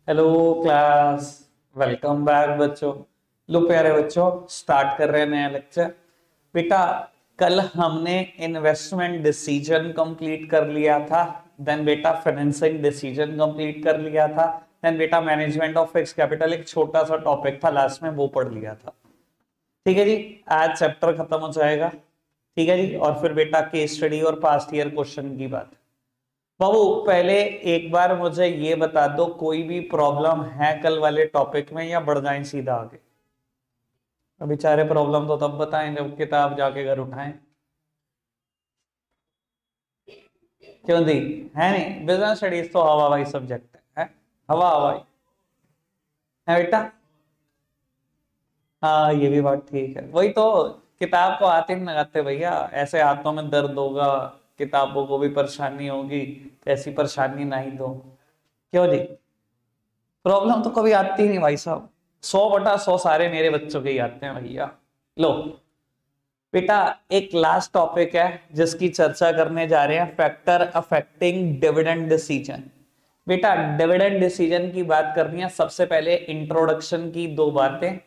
Hello class. Welcome back बच्चों। लो प्यारे बच्चों, स्टार्ट कर रहे हैं नया लेक्चर। बेटा, कल हमने इन्वेस्टमेंट डिसीजन कंप्लीट कर लिया था। देन बेटा फाइनेंसिंग डिसीजन कंप्लीट कर लिया था। देन बेटा मैनेजमेंट ऑफ फिक्स कैपिटल एक छोटा सा टॉपिक था, लास्ट में वो पढ़ लिया था। ठीक है जी, आज चैप्टर खत्म हो जाएगा। ठीक है जी, और फिर बेटा केस स्टडी और पास्ट ईयर क्वेश्चन की बात। बाबू पहले एक बार मुझे ये बता दो, कोई भी प्रॉब्लम है कल वाले टॉपिक में या बढ़ जाए सीधा आगे? अब बेचारे प्रॉब्लम तो तब बताएं जब किताब जाके घर उठाएं। क्यों दी? है नहीं, बिजनेस स्टडीज तो हवा हवाई सब्जेक्ट है। हवा हवाई है बेटा। हाँ ये भी बात ठीक है, वही तो। किताब को हाथ ही नहीं लगाते भैया, ऐसे हाथों में दर्द होगा, किताबों को भी परेशानी होगी, ऐसी परेशानी नहीं दो। क्यों जी? प्रॉब्लम तो कभी आती ही नहीं भाई साहब। 100/100 सारे मेरे बच्चों के ही आते हैं भैया। लो बेटा, एक लास्ट टॉपिक है जिसकी चर्चा करने जा रहे हैं, फैक्टर अफेक्टिंग डिविडेंड डिसीजन। बेटा डिविडेंड डिसीजन की बात करनी है। सबसे पहले इंट्रोडक्शन की दो बातें,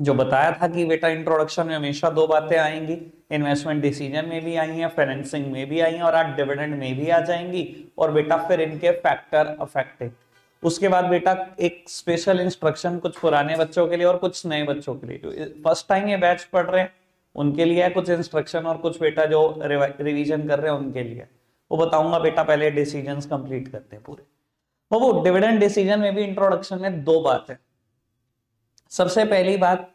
जो बताया था कि बेटा इंट्रोडक्शन में हमेशा दो बातें आएंगी। इन्वेस्टमेंट डिसीजन में भी आई हैं, फाइनेंसिंग में भी आई हैं, और आज डिविडेंड में भी आ जाएंगी। और बेटा फिर इनके फैक्टर अफेक्टिंग। उसके बाद बेटा एक स्पेशल इंस्ट्रक्शन कुछ पुराने बच्चों के लिए और कुछ नए बच्चों के लिए, जो फर्स्ट टाइम ये बैच पढ़ रहे हैं उनके लिए है कुछ इंस्ट्रक्शन, और कुछ बेटा जो रिवीजन कर रहे हैं उनके लिए वो बताऊंगा। बेटा पहले डिसीजंस कंप्लीट करते हैं पूरे। वो डिविडेंड डिसीजन में भी इंट्रोडक्शन में दो बात है। सबसे पहली बात,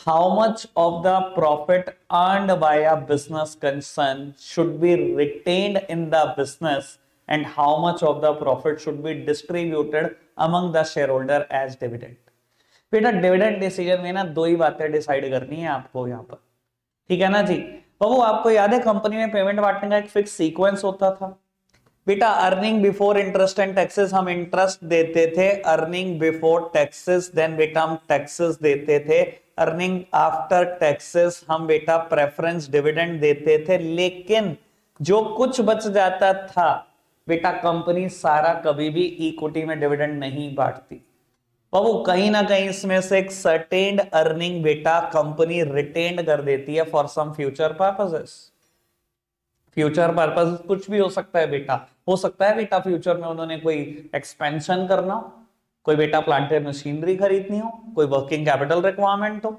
how much of the profit earned by a business concern should be retained in the business and how much of the profit should be distributed among the shareholder as dividend. बेटा dividend decision में ना दो ही बातें decide करनी है आपको यहाँ पर। ठीक है ना जी? बाबू आपको याद है कंपनी में पेमेंट बांटने का एक फिक्स सीक्वेंस होता था। बेटा earning before interest and taxes हम इंटरेस्ट देते थे, अर्निंग बिफोर टैक्सेस देन बेटा हम टैक्सेस देते थे, अर्निंग आफ्टर टैक्सेस हम बेटा प्रेफरेंस डिविडेंड देते थे। लेकिन जो कुछ बच जाता था बेटा, कंपनी सारा कभी भी इक्विटी में डिविडेंड नहीं बांटती। बाबू कहीं ना कहीं इसमें से एक सर्टेन्ड अर्निंग बेटा कंपनी रिटेन्ड कर देती है for some future purposes. Future purpose कुछ भी हो सकता है बेटा। हो सकता है बेटा फ्यूचर में उन्होंने कोई एक्सपेंशन करना हो, कोई बेटा प्लांट एंड मशीनरी खरीदनी हो, कोई वर्किंग कैपिटल रिक्वायरमेंट हो,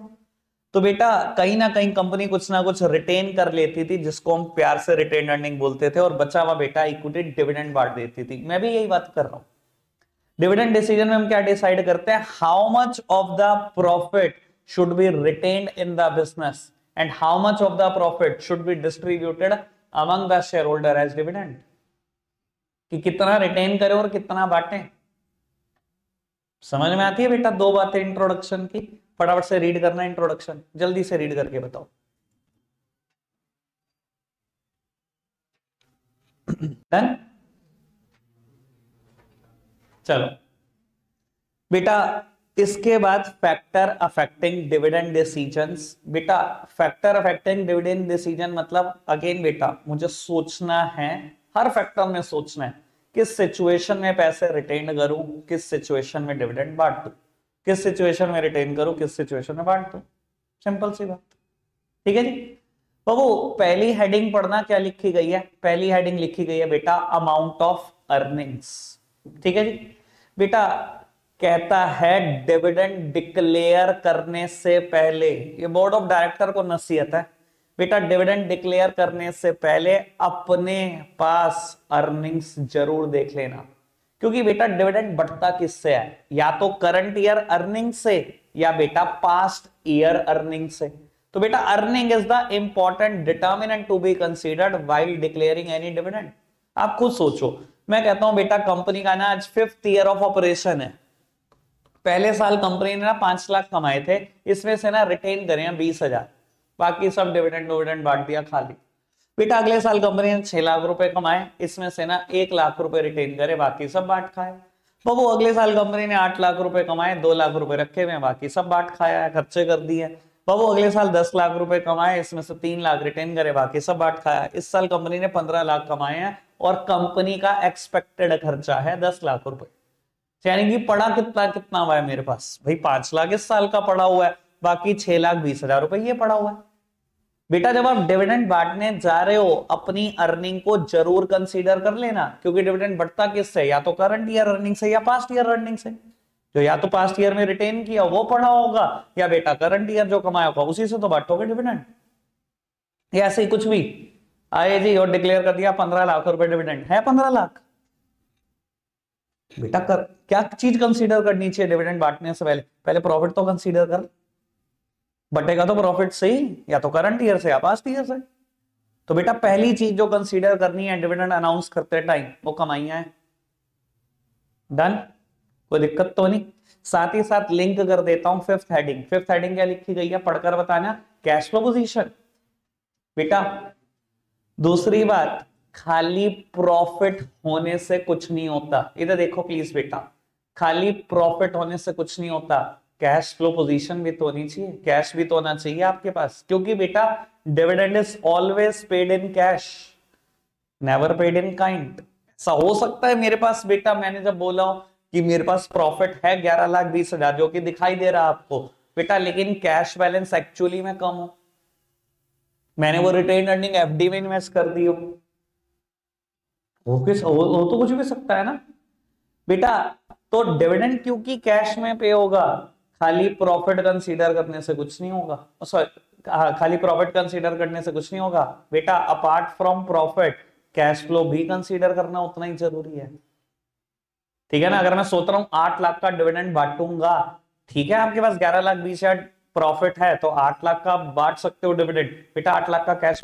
तो बेटा कहीं ना कहीं कंपनी कुछ ना कुछ रिटेन कर लेती थी, जिसको हम प्यार से रिटेन अर्निंग बोलते थे, और बचा हुआ बेटा इक्विटी डिविडेंड बांट देती थी। मैं भी यही बात कर रहा हूं। डिविडेंड डिसीजन में हम क्या डिसाइड करते हैं? How much of the profit should be retained in the business and how much of the profit should be distributed among the shareholder as dividend. कि कितना रिटेन करें और कितना बांटें। समझ में आती है बेटा दो बातें इंट्रोडक्शन की? फटाफट से रीड करना इंट्रोडक्शन, जल्दी से रीड करके बताओ। डन? चलो बेटा, इसके बाद फैक्टर अफेक्टिंग डिविडेंड डिसीजंस। बेटा फैक्टर अफेक्टिंग डिविडेंड डिसीजन मतलब अगेन बेटा मुझे सोचना है, हर फैक्टर में सोचना है, किस सिचुएशन में पैसे रिटेन करूं, किस सिचुएशन में डिविडेंड बांट दूं, किस सिचुएशन में रिटेन करूं, किस सिचुएशन में बांट दूं। सिंपल सी बात। ठीक है जी? बाबू पहली हेडिंग पढ़ना, क्या लिखी गई है? पहली हेडिंग लिखी गई है बेटा अमाउंट ऑफ अर्निंग्स। ठीक है जी? बेटा कहता है डिविडेंड डिक्लेयर करने से पहले, ये बोर्ड ऑफ डायरेक्टर को नसीहत है बेटा, डिविडेंड डिक्लेयर करने से पहले अपने पास अर्निंग्स जरूर देख लेना। क्योंकि बेटा डिविडेंड बढ़ता किससे है? या तो करंट ईयर अर्निंग से या बेटा पास्ट ईयर अर्निंग से। तो बेटा earning is the important determinant to be considered while declaring any dividend. आप खुद सोचो, मैं कहता हूं बेटा कंपनी का ना आज 5th ईयर ऑफ ऑपरेशन है। पहले साल कंपनी ने ना 5 लाख कमाए थे, इसमें से ना रिटेन करे 20,000, बाकी सब डिविडेंड डिविडेंड बांट दिया खाली। बेटा अगले साल कंपनी ने 6 लाख रुपए कमाए, इसमें से ना 1 लाख रुपए रिटेन करे, बाकी सब बांट खाए। बाबू अगले साल कंपनी ने 8 लाख रुपए कमाए, 2 लाख रुपए रखे हुए, बाकी सब बांट खाया है, खर्चे कर दिए। बाबू अगले साल 10 लाख रुपए कमाए, इसमें से 3 लाख रिटेन करे, बाकी सब बांट खाया। इस साल कंपनी ने 15 लाख कमाए हैं और कंपनी का एक्सपेक्टेड खर्चा है 10 लाख रुपए। यानी कि पड़ा कितना कितना हुआ है मेरे पास भाई, 5 लाख इस साल का पड़ा हुआ है, बाकी 6,20,000 रुपए ये पड़ा हुआ है। बेटा जब आप डिविडेंड बांटने जा रहे हो अपनी अर्निंग को जरूर कंसीडर कर लेना, क्योंकि डिविडेंड बढ़ता किससे, या तो करंट ईयर अर्निंग से या पास्ट ईयर अर्निंग से। जो या तो पास्ट ईयर में रिटेन किया वो पड़ा होगा, या बेटा करंट ईयर जो कमाया होगा उसी से तो बांटोगे डिविडेंड। या ऐसे ही कुछ भी आए जी और डिक्लेयर कर दिया 15 लाख रुपए डिविडेंड है, 15 लाख। बेटा क्या चीज कंसीडर करनी चाहिए डिविडेंड बांटने से पहले, पहले प्रॉफिट तो कंसीडर कर। बटेगा तो प्रॉफिट से ही, या तो करंट ईयर से या पास्ट ईयर से। तो बेटा पहली चीज जो कंसीडर करनी है डिविडेंड अनाउंस करते टाइम, वो कमाइयां है। डन, कोई दिक्कत तो नहीं। साथ ही साथ लिंक कर देता हूं फिफ्थ हेडिंग। फिफ्थ हेडिंग क्या लिखी गई है पढ़कर बताना, कैश फ्लो पोजीशन। बेटा दूसरी बात, खाली प्रॉफिट होने से कुछ नहीं होता, इधर देखो प्लीज बेटा, खाली प्रॉफिट होने से कुछ नहीं होता, कैश फ्लो पोजीशन भी तो होनी चाहिए, कैश भी तो होना चाहिए आपके पास, क्योंकि बेटा dividend is always paid in cash, never paid in kind. ऐसा हो सकता है मेरे पास बेटा, मैंने जब बोला हूं कि मेरे पास प्रॉफिट है 11,20,000 जो कि दिखाई दे रहा है आपको बेटा, लेकिन कैश बैलेंस एक्चुअली में कम हो, मैंने वो रिटेन अर्निंग एफडी में इन्वेस्ट कर दी हो, वो तो कुछ भी सकता है ना बेटा। तो डिविडेंड क्योंकि कैश में पे होगा, खाली प्रॉफिट कंसीडर करने से कुछ नहीं होगा, सॉरी खाली प्रॉफिट कंसीडर करने से कुछ नहीं होगा बेटा, apart from profit cash flow भी कंसीडर करना उतना ही जरूरी है। ठीक है ना, अगर मैं सोच रहा हूं 8 लाख का डिविडेंड बांटूंगा, ठीक है आपके पास 11,20,000 प्रॉफिट है तो 8 लाख का बांट सकते हो डिविडेंड, बेटा 8 लाख का कैश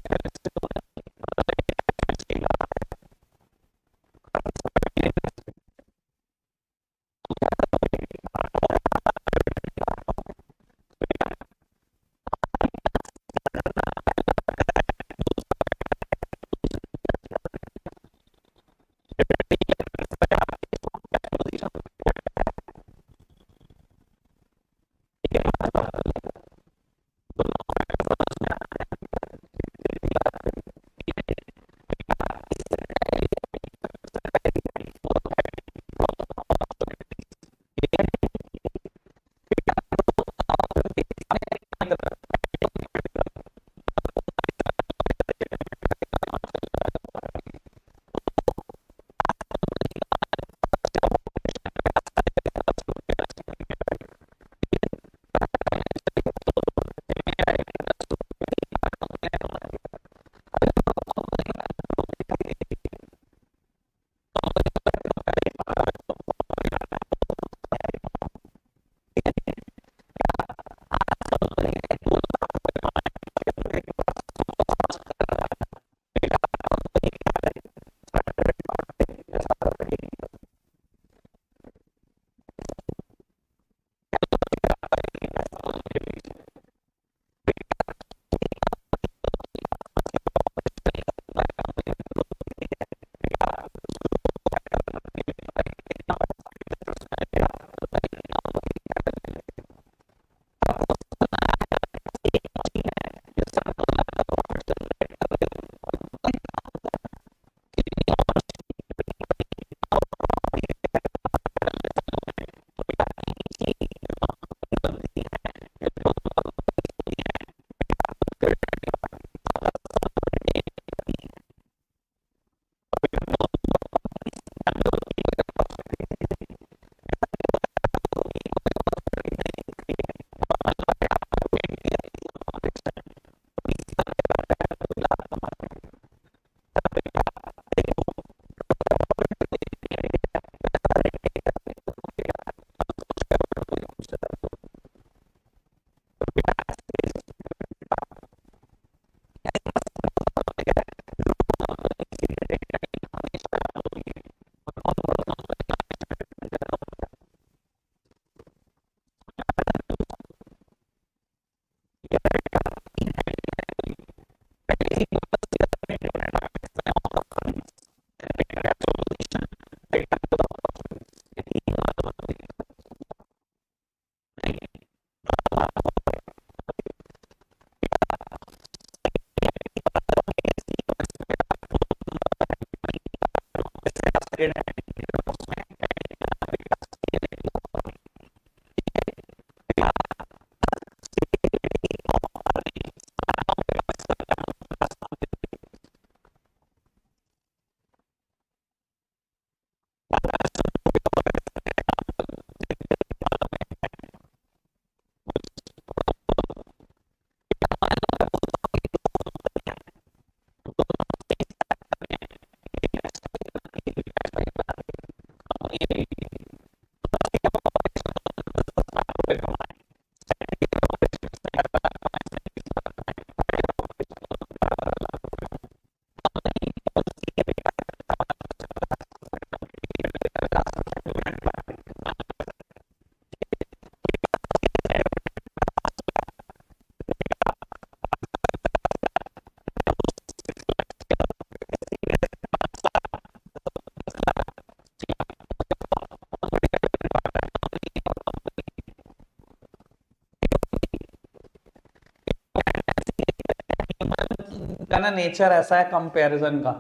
ना नेचर ऐसा है कंपैरिजन का,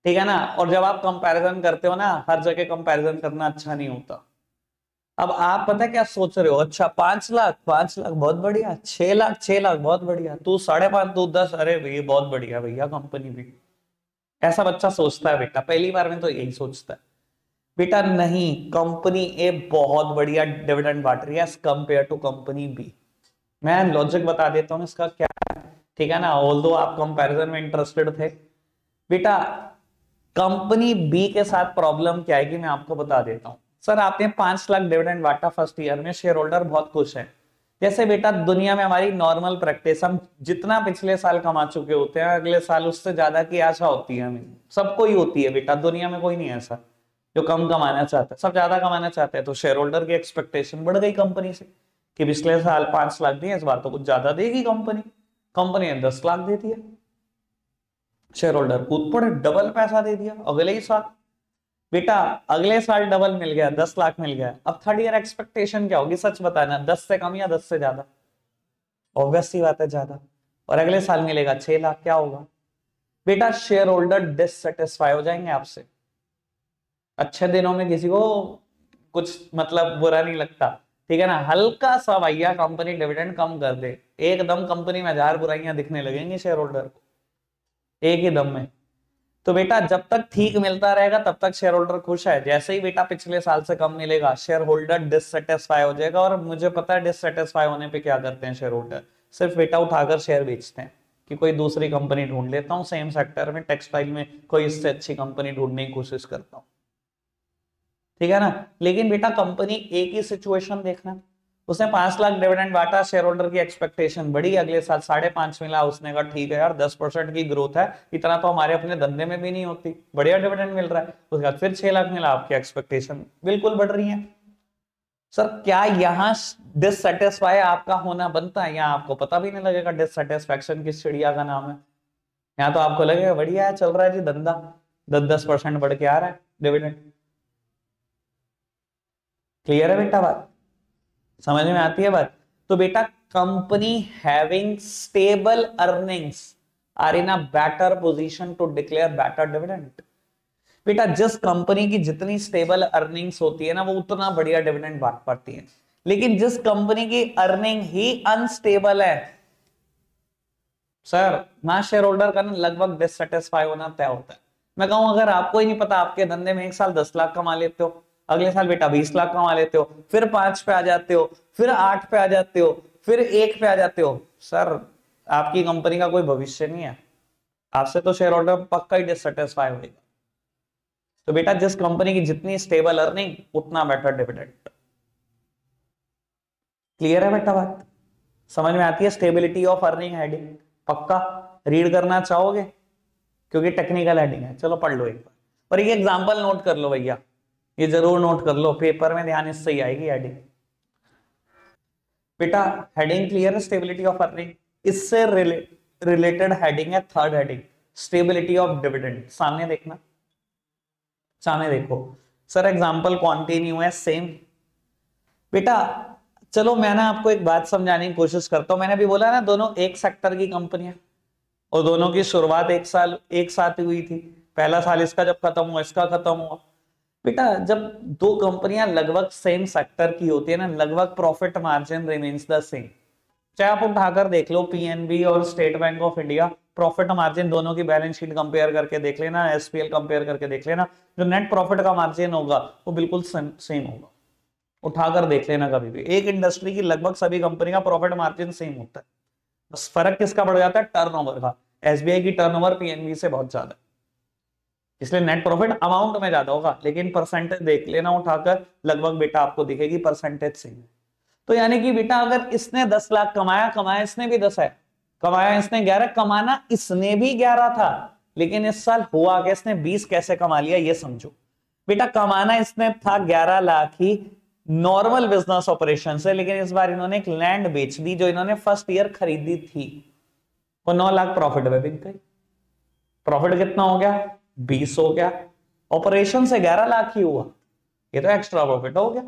ठीक है ना। और जब आप कंपैरिजन करते हो ना, हर जगह कंपैरिजन करना अच्छा नहीं होता। अब आप पता है क्या सोच रहे हो, अच्छा 5 लाख, 5 लाख बहुत बढ़िया, 6 लाख, 6 लाख बहुत बढ़िया, तू 5.5, तू 10, अरे भैया बहुत बढ़िया भैया कंपनी भी। ऐसा बच्चा सोचता है बेटा, पहली बार में तो यही सोचता है। बेटा नहीं, कंपनी ए बहुत बढ़िया डिविडेंड बांट रही है as compare to company B. मैं लॉजिक बता देता हूं इसका क्या है, ठीक है ना, ऑल्दो आप कंपैरिजन में इंटरेस्टेड थे। बेटा कंपनी बी के साथ प्रॉब्लम क्या है कि मैं आपको बता देता हूं। सर आपने 5 लाख डिविडेंड बांटा फर्स्ट ईयर में, शेयर होल्डर बहुत खुश है। जैसे बेटा दुनिया में हमारी नॉर्मल प्रैक्टिस, हम जितना पिछले साल कमा चुके होते हैं अगले साल उससे ज्यादा की आशा होती है हमें, सबको ही होती है बेटा, दुनिया में कोई नहीं है ऐसा जो कम कमाना चाहता है, सब ज्यादा कमाना चाहते हैं। तो शेयर होल्डर की एक्सपेक्टेशन बढ़ गई कंपनी से कि पिछले साल 5 लाख दिए, इस बार तो कुछ ज्यादा देगी कंपनी। कंपनी ने 10 लाख दे दिया, शेयर होल्डर कूद पड़े, डबल पैसा दे दिया अगले ही साल। बेटा अगले साल डबल मिल गया, 10 लाख मिल गया। अब थर्ड ईयर एक्सपेक्टेशन क्या होगी, सच बताना, 10 से कम या 10 से ज्यादा? ऑब्वियस सी बात है ज्यादा। और अगले साल मिलेगा 6 लाख, क्या होगा बेटा, शेयर होल्डर डिससेटिस्फाई हो जाएंगे आपसे। अच्छे दिनों में किसी को कुछ मतलब बुरा नहीं लगता, ठीक है ना, हल्का सा भैया कंपनी डिविडेंड कम कर दे, एकदम कंपनी में 1000 बुराइयां दिखने लगेंगी शेयर होल्डर को एक ही दम में। तो बेटा जब तक ठीक मिलता रहेगा तब तक शेयर होल्डर खुश है, जैसे ही बेटा पिछले साल से कम मिलेगा शेयर होल्डर डिससेटिस्फाई हो जाएगा। और मुझे पता है डिससेटिस्फाई होने पे क्या करते हैं शेयर होल्डर, सिर्फ बेटा उठाकर शेयर बेचते हैं कि कोई दूसरी कंपनी ढूंढ लेता हूं सेम सेक्टर में, टेक्सटाइल में कोई इससे अच्छी कंपनी ढूंढने की कोशिश करता हूं, ठीक है ना। लेकिन बेटा कंपनी एक ही सिचुएशन देखना, उसने 5 लाख डिविडेंड बांटा, शेयर होल्डर की एक्सपेक्टेशन बढ़ी, अगले साल 5.5 मिला, उसने कहा ठीक है यार 10% की ग्रोथ है, इतना तो हमारे अपने धंधे में भी नहीं होती, बढ़िया डिविडेंड मिल रहा है। उसके बाद फिर 6 लाख मिला, आपकी एक्सपेक्टेशन बिल्कुल बढ़ रही है। सर क्या यहाँ डिससेटिस्फाई आपका होना बनता है, यहाँ आपको पता भी नहीं लगेगा डिससेटिस्फैक्शन किस चिड़िया का नाम है। यहाँ तो आपको लगेगा बढ़िया है, चल रहा है जी धंधा, 10-10% बढ़ के आ रहा है डिविडेंड। क्लियर है बेटा बात, समझ में आती है बात? तो बेटा company having stable earnings are in a better position to declare better dividend. बेटा जिस कंपनी की जितनी स्टेबल अर्निंग्स होती है ना, वो उतना बढ़िया डिविडेंड बांट पाती है। लेकिन जिस कंपनी की अर्निंग ही अनस्टेबल है सर, ना शेयर होल्डर का ना लगभग डिससेटिस्फाई होना तय होता है। मैं कहूं अगर आपको ही नहीं पता, आपके धंधे में एक साल 10 लाख कमा लेते हो, अगले साल बेटा 20 लाख कमा लेते हो, फिर 5 पे आ जाते हो, फिर 8 पे आ जाते हो, फिर 1 पे आ जाते हो, सर आपकी कंपनी का कोई भविष्य नहीं है, आपसे तो शेयर होल्डर पक्का ही डिससेटिस्फाई होगा। तो बेटा जिस कंपनी की जितनी स्टेबल अर्निंग उतना बेटर डिविडेंड। क्लियर है बेटा बात, समझ में आती है? स्टेबिलिटी ऑफ अर्निंग हेडिंग पक्का रीड करना चाहोगे क्योंकि टेक्निकल हेडिंग है, चलो पढ़ लो एक बार। और ये एग्जांपल नोट कर लो भैया, ये जरूर नोट कर लो, पेपर में ध्यान इससे ही आएगी हेडिंग। बेटा हेडिंग क्लियर है, स्टेबिलिटी ऑफ अर्निंग, इससे रिलेटेड हेडिंग है third heading, stability of dividend. सामने देखना, सामने देखो सर, एग्जांपल कंटिन्यू है सेम। बेटा चलो मैं ना आपको एक बात समझाने की कोशिश करता हूं। मैंने अभी बोला ना दोनों एक सेक्टर की कंपनियां, और दोनों की शुरुआत एक साथ हुई थी, पहला साल इसका जब खत्म हुआ इसका खत्म हुआ। बेटा जब दो कंपनियां लगभग सेम सेक्टर की होती है ना, लगभग profit margin remains the same. चाहे आप उठाकर देख लो पीएनबी और state bank of India, profit margin दोनों की बैलेंस शीट कंपेयर करके देख लेना, एसपीएल कंपेयर करके देख लेना, जो नेट प्रॉफिट का मार्जिन होगा वो बिल्कुल सेम होगा, उठाकर देख लेना कभी भी। एक इंडस्ट्री की लगभग सभी कंपनी का प्रॉफिट मार्जिन सेम होता है, बस फर्क किसका बढ़ जाता है, टर्नओवर का। एसबीआई की टर्नओवर पीएनबी से बहुत ज्यादा है, इसलिए नेट प्रॉफिट अमाउंट में ज्यादा होगा, लेकिन परसेंटेज देख लेना उठाकर, लगभग बेटा आपको दिखेगी परसेंटेज सेम है। तो यानी कि बेटा अगर इसने 10 लाख कमाया, कमाया इसने भी 10 है, कमाया इसने 11, कमाना इसने भी 11 था, लेकिन इस साल हुआ कि इसने 20 कैसे कमा लिया ये समझो। बेटा कमाना इसने था 11 लाख ही नॉर्मल बिजनेस ऑपरेशन से, लेकिन इस बार इन्होंने एक लैंड बेच दी जो इन्होंने फर्स्ट ईयर खरीदी थी, वो 9 लाख प्रॉफिट में बिक गई। प्रॉफिट कितना हो गया, 20 हो गया, ऑपरेशन से 11 लाख ही हुआ, ये तो एक्स्ट्रा प्रॉफिट हो गया।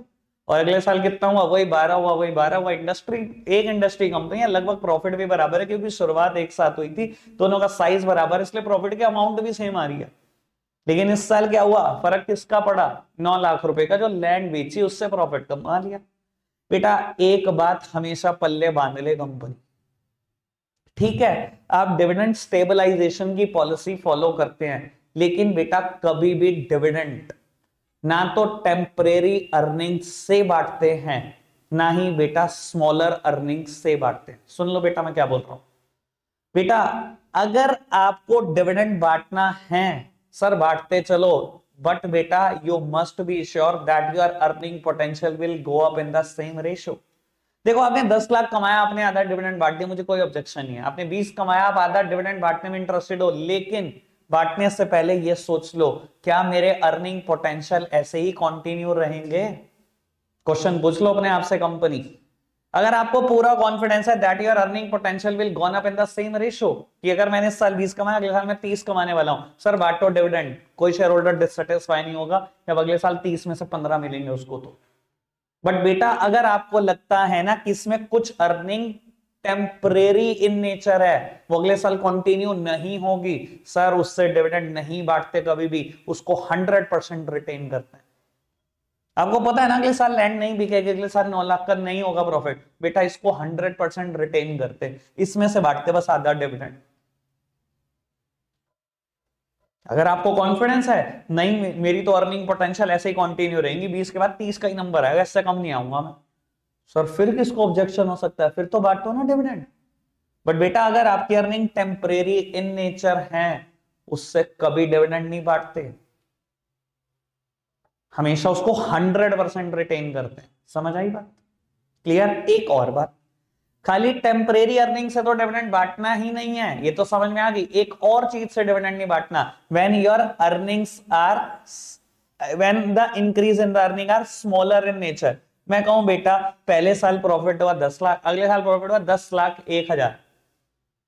और अगले साल कितना हुआ, वही 12 हुआ, वही 12 हुआ। इंडस्ट्री, एक इंडस्ट्री कंपनी है, लगभग प्रॉफिट भी बराबर है, क्योंकि शुरुआत एक साथ हुई थी, दोनों का साइज बराबर है, इसलिए प्रॉफिट की अमाउंट भी सेम आ रही है। लेकिन इस साल क्या हुआ, फर्क किसका पड़ा, 9 लाख रुपए का, जो लैंड बेची उससे प्रॉफिट कमा लिया। बेटा एक बात हमेशा पल्ले बांध ले कंपनी, ठीक है, आप डिविडेंड स्टेबलाइजेशन की पॉलिसी फॉलो करते हैं, लेकिन बेटा कभी भी डिविडेंड ना तो टेम्परेरी अर्निंग्स से बांटते हैं, ना ही बेटा स्मॉलर अर्निंग्स से बांटते हैं। सुन लो बेटा मैं क्या बोल रहा हूं। बेटा अगर आपको डिविडेंड बांटना है, सर बांटते चलो, बट बेटा you must be sure that your earning potential will go up in the same ratio. देखो आपने 10 लाख कमाया, आपने आधा डिविडेंड बांट दिया, मुझे कोई ऑब्जेक्शन नहीं है। आपने 20 कमाया, आप आधा डिविडेंड बांटने में इंटरेस्टेड हो, लेकिन बांटने से पहले ये सोच लो, क्या मेरे अर्निंग पोटेंशियल ऐसे ही कंटिन्यू रहेंगे? क्वेश्चन पूछ लो अपने आप से कंपनी। अगर आपको पूरा कॉन्फिडेंस है that your earning potential will gone up in the same ratio, कि अगर मैंने इस साल 20 कमाया, अगले साल मैं 30 कमाने वाला हूं, सर बांटो डिविडेंड, कोई शेयर होल्डर डिससेटिस्फाई नहीं होगा, जब अगले साल 30 में से 15 मिलेंगे उसको तो। बट बेटा अगर आपको लगता है ना कि इसमें कुछ अर्निंग टेम्परेरी इन नेचर है, वो अगले साल कंटिन्यू नहीं होगी, सर उससे डिविडेंड नहीं बांटते कभी भी, उसको 100% रिटेन करते हैं। आपको पता है ना अगले साल लैंड नहीं बिकेगी, अगले साल 9 लाख का नहीं होगा प्रॉफिट, बेटा इसको 100% रिटेन करते, इसमें से बांटते बस आधा डिविडेंड। अगर आपको कॉन्फिडेंस है नहीं मेरी तो अर्निंग पोटेंशियल ऐसे ही कंटिन्यू रहेंगी, 20 के बाद 30 का ही नंबर आएगा, इससे कम नहीं आऊंगा मैं, सर फिर किसको ऑब्जेक्शन हो सकता है, फिर तो बांटो ना डिविडेंड। बट बेटा अगर आपकी अर्निंग टेम्परेरी इन नेचर है, उससे कभी डिविडेंड नहीं बांटते, हमेशा उसको 100% रिटेन करते हैं। समझ आई बात? क्लियर? एक और बात, खाली टेम्परेरी अर्निंग से तो डिविडेंड बांटना ही नहीं है, ये तो समझ में आ गई। एक और चीज से डिविडेंड नहीं बांटना, when your earnings are, when the increase in the earning are smaller in nature. मैं कहूं बेटा पहले साल प्रॉफिट हुआ 10 लाख, अगले साल प्रॉफिट हुआ 10 लाख 1,000,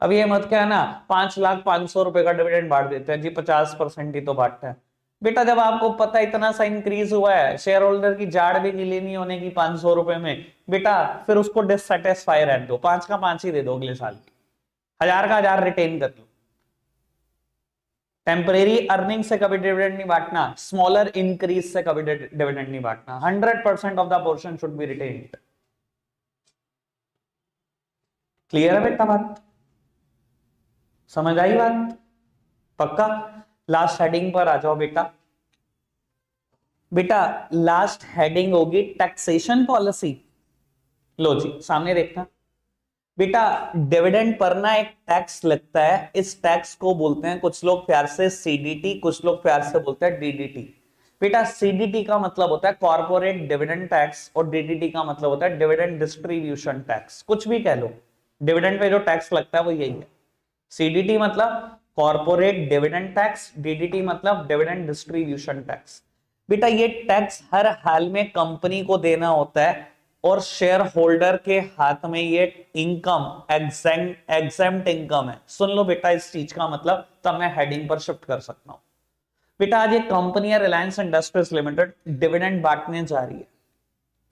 अब ये मत क्या ना 5 लाख 500 रुपए का डिविडेंड बांट देते हैं जी, 50% ही तो बांटता है। बेटा जब आपको पता इतना सा इंक्रीज हुआ है, शेयर होल्डर की जाड़ भी गिली नहीं होने की 500 रुपए में, बेटा फिर उसको डिससेटिस्फाई रहने दो, 5 का 5 ही दे दो अगले साल, 1000 का 1000 रिटेन कर लो। टेम्परेरी अर्निंग से कभी डिविडेंड नहीं बांटना, स्मॉलर इंक्रीज से कभी डिविडेंड नहीं बांटना, 100% of the portion should be retained. Clear है बेटा बात? समझ आई बात? पक्का? लास्ट हेडिंग पर आ जाओ बेटा। बेटा लास्ट हेडिंग होगी टैक्सेशन पॉलिसी। लो जी सामने देखना बेटा, डिविडेंड पर ना एक टैक्स लगता है, इस टैक्स को बोलते हैं कुछ लोग प्यार से सीडीटी, कुछ लोग प्यार से बोलते हैं डीडीटी। बेटा सीडीटी का मतलब होता है कॉर्पोरेट डिविडेंड टैक्स, और डीडीटी का मतलब होता है डिविडेंड डिस्ट्रीब्यूशन टैक्स, कुछ भी कह लो, डिविडेंड पे जो टैक्स लगता है वो यही है। सीडीटी मतलब कॉर्पोरेट डिविडेंड टैक्स, डीडीटी मतलब डिविडेंड डिस्ट्रीब्यूशन टैक्स। बेटा ये टैक्स हर हाल में कंपनी को देना होता है, और शेयर होल्डर के हाथ में ये इनकम एग्जेम्प्ट इनकम है। सुन लो बेटा इस चीज का मतलब, तब मैं हेडिंग पर शिफ्ट कर सकता हूं। बेटा आज एक कंपनी है रिलायंस इंडस्ट्रीज लिमिटेड, डिविडेंड बांटने जा रही है,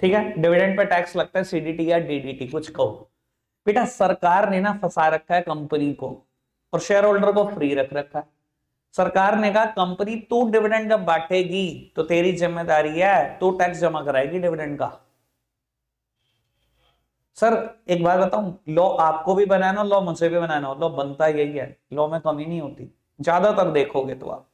ठीक है, डिविडेंड पे टैक्स लगता है सीडीटी या डीडीटी कुछ कहो। बेटा सरकार ने ना फंसा रखा है कंपनी को, और शेयर होल्डर को फ्री रख रखा है। सरकार ने कहा कंपनी तू डिविडेंड जब बांटेगी तो तेरी जिम्मेदारी है, तू टैक्स जमा कराएगी डिविडेंड का। सर एक बात बताऊं, लॉ आपको भी बनाना, लॉ मुझे भी बनाना, लॉ बनता यही है, लॉ में कमी नहीं होती ज्यादातर देखोगे तो आप।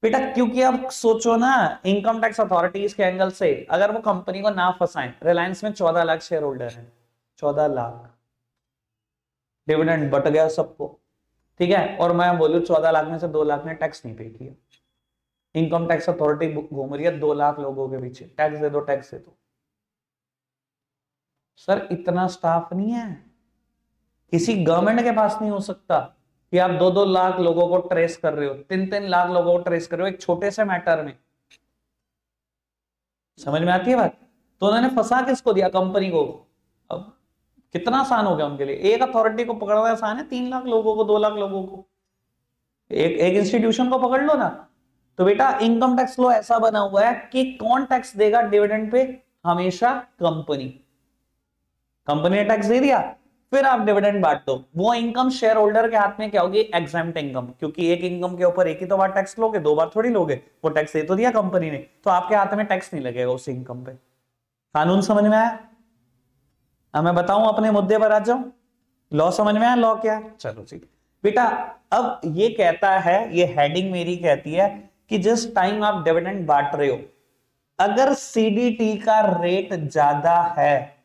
बेटा क्योंकि आप सोचो ना इनकम टैक्स अथॉरिटीज के एंगल से, अगर वो कंपनी को ना फंसाएं, रिलायंस में 14 लाख शेयर होल्डर है, 14 लाख डिविडेंड बट गया सबको, ठीक है, और मैं बोलूं 14 लाख में से 2 लाख ने टैक्स नहीं पे किया, इनकम टैक्स अथॉरिटी घूम रही है 2 लाख लोगों के पीछे, टैक्स दे दो टैक्स दे दो। सर इतना स्टाफ नहीं है, किसी गवर्नमेंट के पास नहीं हो सकता कि आप 2-2 लाख लोगों को ट्रेस कर रहे हो, 3-3 लाख लोगों को ट्रेस कर रहे हो एक छोटे से मैटर में। समझ में आती है बात? तो उन्होंने फंसा किसको दिया, कंपनी को। अब कितना आसान हो गया उनके लिए, एक अथॉरिटी को पकड़ना आसान है, 3 लाख लोगों को, 2 लाख लोगों को, एक इंस्टीट्यूशन को पकड़ लो ना। तो बेटा इनकम टैक्स लॉ ऐसा बना हुआ है कि कौन टैक्स देगा डिविडेंड पे, हमेशा कंपनी, कंपनी ने टैक्स दे दिया, फिर आप डिविडेंड बांट दो, वो इनकम शेयर होल्डर के हाथ में क्या होगी, एग्जैम्प्ट इनकम, क्योंकि एक इनकम के ऊपर एक ही तो बार टैक्स लोगे, दो बार थोड़ी लोगे, वो टैक्स दे तो दिया कंपनी ने, तो आपके हाथ में टैक्स नहीं लगेगा उस इनकम पे। कानून समझ में आया? अब मैं बताऊं, अपने मुद्दे पर आ जाऊं, लॉ समझ में आया, लॉ क्या है? चलो जी बेटा, अब ये कहता है, ये हेडिंग मेरी कहती है कि जिस टाइम आप डिविडेंड बांट रहे हो, अगर सीडीटी का रेट ज्यादा है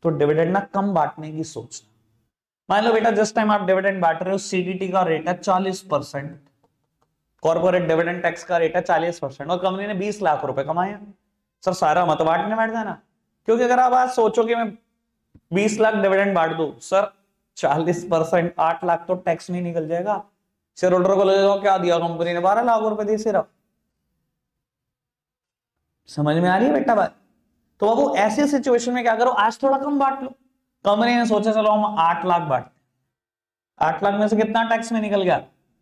तो डिविडेंड ना कम बांटने की सोचना। मान लो बेटा, जिस टाइम आप डिविडेंड बांट रहे हो, सीडीटी का रेट है 40%, कॉर्पोरेट डिविडेंड टैक्स का रेट है 40%, और कंपनी ने 20 लाख रुपए कमाया, सर सारा मत बांटने बैठ जाना, क्योंकि अगर आप आज सोचो कि मैं 20 लाख डिविडेंड बांट दूं, सर 40%, 8 लाख तो टैक्स में निकल जाएगा, शेयर होल्डर को लगेगा क्या दिया कंपनी ने, 12 लाख रुपए दिए सिर्फ। समझ में आ रही है बेटा बात? तो बाबू ऐसी सिचुएशन में क्या करो, आज थोड़ा कम बांट लो। कंपनी ने सोचा चलो हम 8 लाख बांटते, 8 लाख में से कितना टैक्स में निकल गया,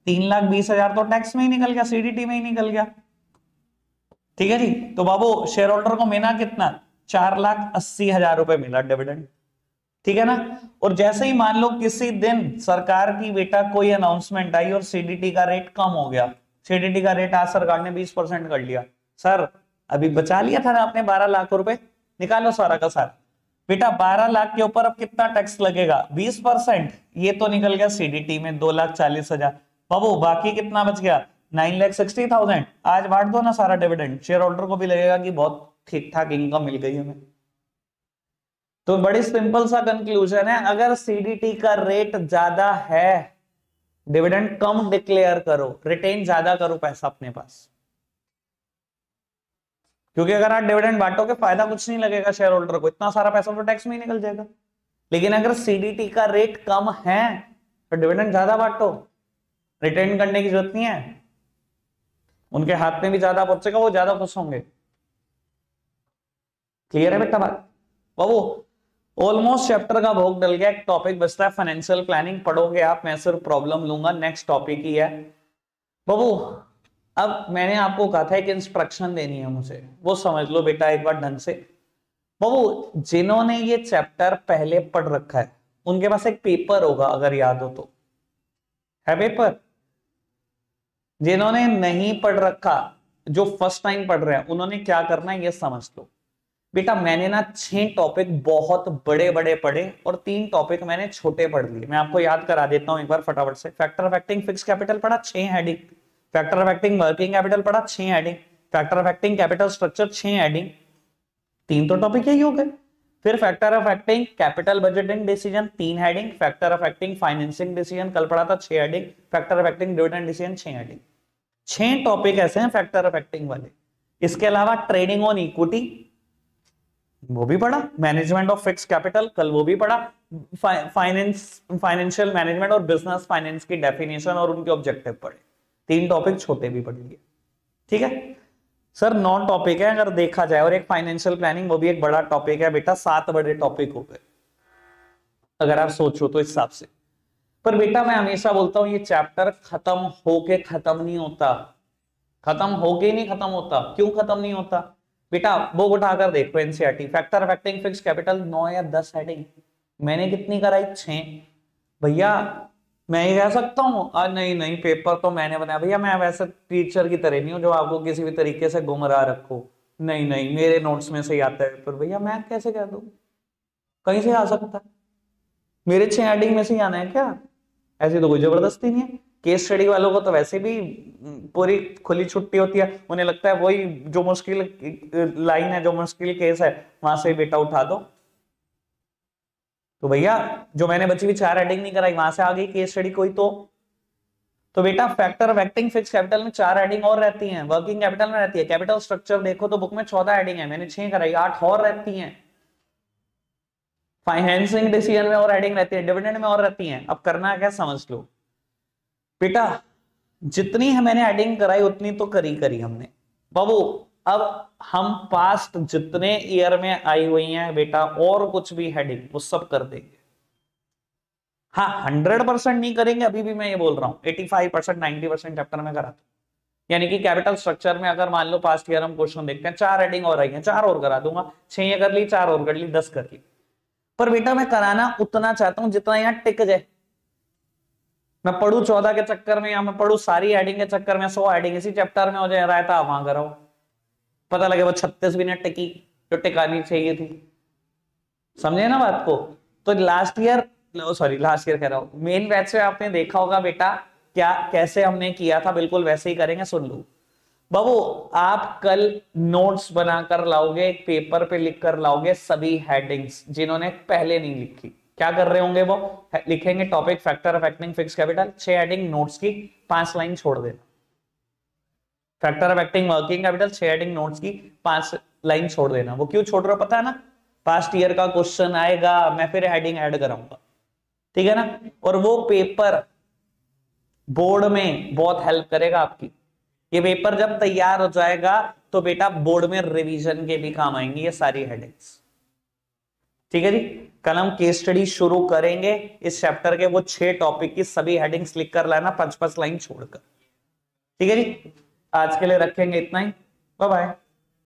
3,20,000 तो टैक्स में ही निकल गया, सीडीटी में ही निकल गया। ठीक है जी, तो बाबू शेयर होल्डर को मिला कितना, 4,80,000 रुपए मिला डिविडेंड, ठीक है ना। और जैसे ही मान लो किसी दिन सरकार की बेटा कोई अनाउंसमेंट आई और सीडीटी का रेट कम हो गया, सीडीटी का रेट आज सरकार ने 20% कर लिया, सर अभी बचा लिया था ना आपने 12 लाख रुपए, निकालो सारा का सारा बेटा, 12 लाख के ऊपर अब कितना टैक्स लगेगा, 20%, ये तो निकल गया सीडीटी में 2,40,000, बाबू बाकी कितना बच गया, 9,60,000। आज बांट दो ना सारा डिविडेंड, शेयर होल्डर को भी लगेगा कि बहुत ठीक ठाक इनकम मिल गई हमें। तो बड़ी सिंपल सा कंक्लूजन है, अगर सीडीटी का रेट ज्यादा है, डिविडेंड कम डिक्लेयर करो, रिटेन ज्यादा करो पैसा अपने पास, क्योंकि अगर आप डिविडेंड बांटोगे फायदा कुछ नहीं लगेगा शेयर होल्डर को, इतना सारा पैसा तो टैक्स में ही निकल जाएगा। लेकिन अगर सीडीटी का रेट कम है तो डिविडेंड ज्यादा बांटो, रिटेन करने की जरूरत नहीं है, उनके हाथ में भी ज्यादा पहुंचेगा, वो ज्यादा खुश होंगे। क्लियर है बेटा बात? बाबू ऑलमोस्ट चैप्टर का भोग डल गया, एक टॉपिक बचता है फाइनेंशियल प्लानिंग, पढ़ोगे आप, मैं सिर्फ प्रॉब्लम लूंगा, नेक्स्ट टॉपिक ही है बाबू। अब मैंने आपको कहा था एक इंस्ट्रक्शन देनी है मुझे, वो समझ लो बेटा एक बार ढंग से। बाबू जिन्होंने ये चैप्टर पहले पढ़ रखा है उनके पास एक पेपर होगा, अगर याद हो तो, है पेपर? जिन्होंने नहीं पढ़ रखा, जो फर्स्ट टाइम पढ़ रहे हैं, उन्होंने क्या करना है ये समझ लो बेटा। मैंने ना 6 टॉपिक बहुत बड़े बड़े पढ़े और 3 टॉपिक मैंने छोटे पढ़ लिए, मैं आपको याद करा देता हूं एक बार फटाफट से। Factor of acting fix capital पढ़ा, 6 heading. Factor of acting working capital पढ़ा, 6 heading. Factor of acting capital structure, 6 heading. 3 तो टॉपिक यही हो गए। फिर factor of acting capital budgeting decision, 3 heading. Factor of acting financing decision कल पढ़ा था, 6 heading. Factor of acting dividend decision, 6 heading. 6 topic ऐसे हैं फैक्टर ऑफ एक्टिंग वाले। इसके अलावा ट्रेडिंग ऑन इक्विटी वो भी पढ़ा, मैनेजमेंट ऑफ फिक्स कैपिटल कल वो भी पढ़ा, फाइनेंशियल मैनेजमेंट और बिजनेस फाइनेंस की डेफिनेशन और उनके ऑब्जेक्टिव पढ़े। 3 टॉपिक छोटे भी पढ़ लिए, ठीक है सर। 9 टॉपिक है अगर देखा जाए, और एक फाइनेंशियल प्लानिंग वो भी एक बड़ा टॉपिक है बेटा। 7 बड़े टॉपिक हो गए अगर आप सोचो तो इस हिसाब से। पर बेटा मैं हमेशा बोलता हूं ये चैप्टर खत्म होके खत्म नहीं होता, खत्म होके नहीं खत्म होता। क्यों खत्म नहीं होता बेटा? वो उठाकर देखो NCERT, factor of acting fix capital 9 या 10 हेडिंग, मैंने कितनी कराई? 6। भैया मैं ये कह सकता हूँ नहीं नहीं पेपर तो मैंने बनाया, भैया मैं वैसे टीचर की तरह नहीं हूँ जो आपको किसी भी तरीके से गुमराह रखो, नहीं नहीं मेरे नोट्स में से ही आता है पेपर। भैया मैं कैसे कह दूं, कहीं से आ सकता है, मेरे 6 हेडिंग में से ही आना है क्या? ऐसी तो कोई जबरदस्ती नहीं है। केस स्टडी वालों को तो वैसे भी पूरी खुली छुट्टी होती है, उन्हें लगता है वही जो मुश्किल लाइन है, जो मुश्किल केस है, वहां से बेटा उठा दो। तो भैया जो मैंने बची हुई 4 हेडिंग नहीं कराई, वहां से आ गई केस स्टडी कोई तो बेटा factor of acting fix capital में 4 हेडिंग और रहती हैं, वर्किंग कैपिटल में रहती है। कैपिटल स्ट्रक्चर देखो तो बुक में 14 हेडिंग है, मैंने 6 कराई, 8 और रहती हैं। फाइनेंसिंग डिसीजन में और हेडिंग रहती है, डिविडेंड में और रहती हैं। अब करना है क्या समझ लो बेटा, जितनी मैंने हेडिंग कराई उतनी तो करी हमने बाबू। अब हम पास्ट जितने ईयर में आई हुई हैं बेटा, और कुछ भी हेडिंग वो सब कर देंगे। हाँ 100% नहीं करेंगे, अभी भी मैं ये बोल रहा हूं 85% 90% चैप्टर में करा, यानी कि कैपिटल स्ट्रक्चर में अगर मान लो पास्ट ईयर हम क्वेश्चन देखते हैं, 4 हेडिंग और आई हैं, 4 और करा दूंगा, 6 ये कर ली, 4 और कर ली, 10 कर ली। पर बेटा मैं कराना उतना चाहता हूं जितना यहाँ टिक जाए। मैं पढ़ू 14 के चक्कर में, या मैं पढ़ू सारी हेडिंग के चक्कर में, 100 हेडिंग इसी चैप्टर में हो जाए, रायता वहां कराओ, पता लगे वो 36 भी ना टिकी जो टिकानी चाहिए थी। समझे ना बात को? तो लास्ट ईयर कह रहा हूं, मेन बैच से आपने देखा होगा बेटा क्या कैसे हमने किया था, बिल्कुल वैसे ही करेंगे। सुन लो बाबू, आप कल नोट्स बनाकर लाओगे, एक पेपर पे लिख कर लाओगे सभी हेडिंग्स, जिन्होंने पहले नहीं लिखी क्या कर रहे होंगे वो लिखेंगे topic, factor affecting fix capital, 6 heading notes की, 5 लाइन छोड़ देना। Factor affecting working capital, 6 heading notes की, 5 लाइन छोड़ देना। वो क्यों छोड़ रहे हो पता है ना? पास्ट ईयर का क्वेश्चन आएगा, मैं फिर हेडिंग ऐड कराऊंगा, ठीक है ना? और वो पेपर बोर्ड में बहुत हेल्प करेगा आपकी। ये पेपर जब तैयार हो जाएगा तो बेटा बोर्ड में रिवीजन के भी काम आएंगी ये सारी हेडिंग्स, ठीक है जी। कल हम केस स्टडी शुरू करेंगे इस चैप्टर के, वो 6 टॉपिक की सभी हेडिंग्स लिख कर लाना, 5-5 लाइन छोड़कर, ठीक है जी। आज के लिए रखेंगे इतना ही, बाय बाय।